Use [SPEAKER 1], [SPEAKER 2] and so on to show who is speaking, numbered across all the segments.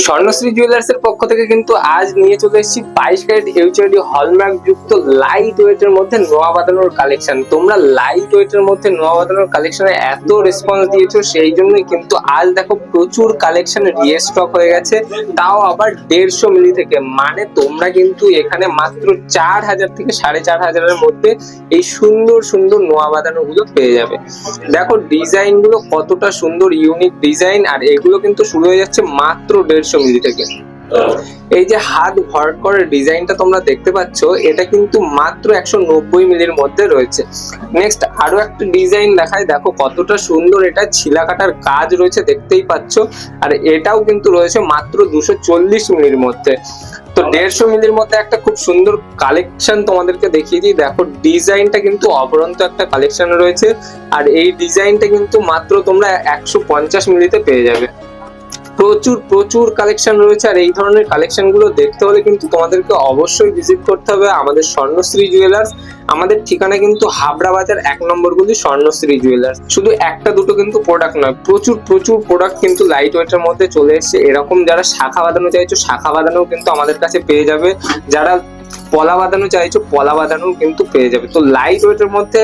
[SPEAKER 1] Swarnashri jewellers এর পক্ষ থেকে কিন্তু আজ নিয়ে চলে এসেছি 22 ক্যারেট এইচআইডি হলমার্ক যুক্ত লাইট ওয়েট এর মধ্যে নোয়া বাঁধানোর কালেকশন। তোমরা লাইট ওয়েট এর মধ্যে নোয়া বাঁধানোর কালেকশনে এত রেসপন্স দিয়েছো, সেই জন্যই কিন্তু আজ দেখো প্রচুর কালেকশন রিস্টক হয়ে গেছে, তাও আবার 150 মিলি থেকে। মানে তোমরা কিন্তু এখানে মাত্র 4000 থেকে 4500 এর মধ্যে এই সুন্দর সুন্দর নোয়া বাঁধানো গুলো পেয়ে যাবে। দেখো ডিজাইন গুলো কতটা সুন্দর, ইউনিক ডিজাইন, আর এগুলো কিন্তু শুরু হয়ে যাচ্ছে মাত্র 150 মিলি থেকে। এই যে হাত ভর করে ডিজাইনটা তোমরা দেখতে পাচ্ছ, এটা কিন্তু মাত্র 190 মিলির মধ্যে রয়েছে। নেক্সট আরো একটা ডিজাইন দেখায়, দেখো কতটা সুন্দর, এটা ছিলা কাটার কাজ রয়েছে দেখতেই পাচ্ছ, আর এটাও কিন্তু রয়েছে মাত্র 240 মিলির মধ্যে। তো 150 মিলির মধ্যে একটা খুব সুন্দর কালেকশন তোমাদেরকে দেখিয়ে দিই। দেখো ডিজাইনটা কিন্তু অপরন্ত একটা কালেকশন রয়েছে, আর এই ডিজাইনটা কিন্তু মাত্র তোমরা 150 মিলিতে পেয়ে যাবে। প্রচুর প্রচুর কালেকশন রয়েছে, আর এই ধরনের কালেকশন গুলো দেখতে হলে কিন্তু তোমাদেরকে অবশ্যই ভিজিট করতে হবে আমাদের স্বর্ণশ্রী জুয়েলার্স। আমাদের ঠিকানা কিন্তু হাবড়া বাজার 1 নম্বর গলি, স্বর্ণশ্রী জুয়েলার্স। শুধু একটা দুটো কিন্তু প্রোডাক্ট নয়, প্রচুর প্রচুর প্রোডাক্ট কিন্তু লাইট ওয়েটের মধ্যে চলে এসেছে। এরকম যারা শাখা বাঁধানো চাইছো, শাখা বাঁধানোও কিন্তু আমাদের কাছে পেয়ে যাবে। যারা পলা বাঁধানো চাইছো, পলা বাঁধানো কিন্তু পেয়ে যাবে। তো লাইট ওয়েটের মধ্যে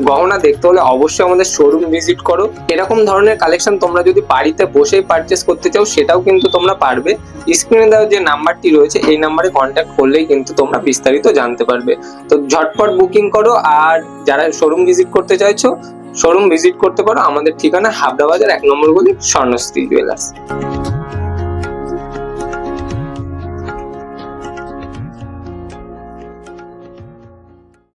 [SPEAKER 1] গহনা দেখতে হলে অবশ্যই আমাদের শোরুম ভিজিট করো। এরকম ধরনের কালেকশন তোমরা যদি বাড়িতে বসেই পারচেস করতে চাও, সেটাও কিন্তু তোমরা পারবে। স্ক্রিনে দেওয়া যে নাম্বারটি রয়েছে, এই নাম্বারে কন্ট্যাক্ট করলেই কিন্তু তোমরা বিস্তারিত জানতে পারবে। তো ঝটপট বুকিং করো, আর যারা শোরুম ভিজিট করতে চাইছো, শোরুম ভিজিট করতে পারো। আমাদের ঠিকানা হাবড়া বাজার 1 নম্বর গলি, স্বর্ণশ্রী জুয়েলার্স।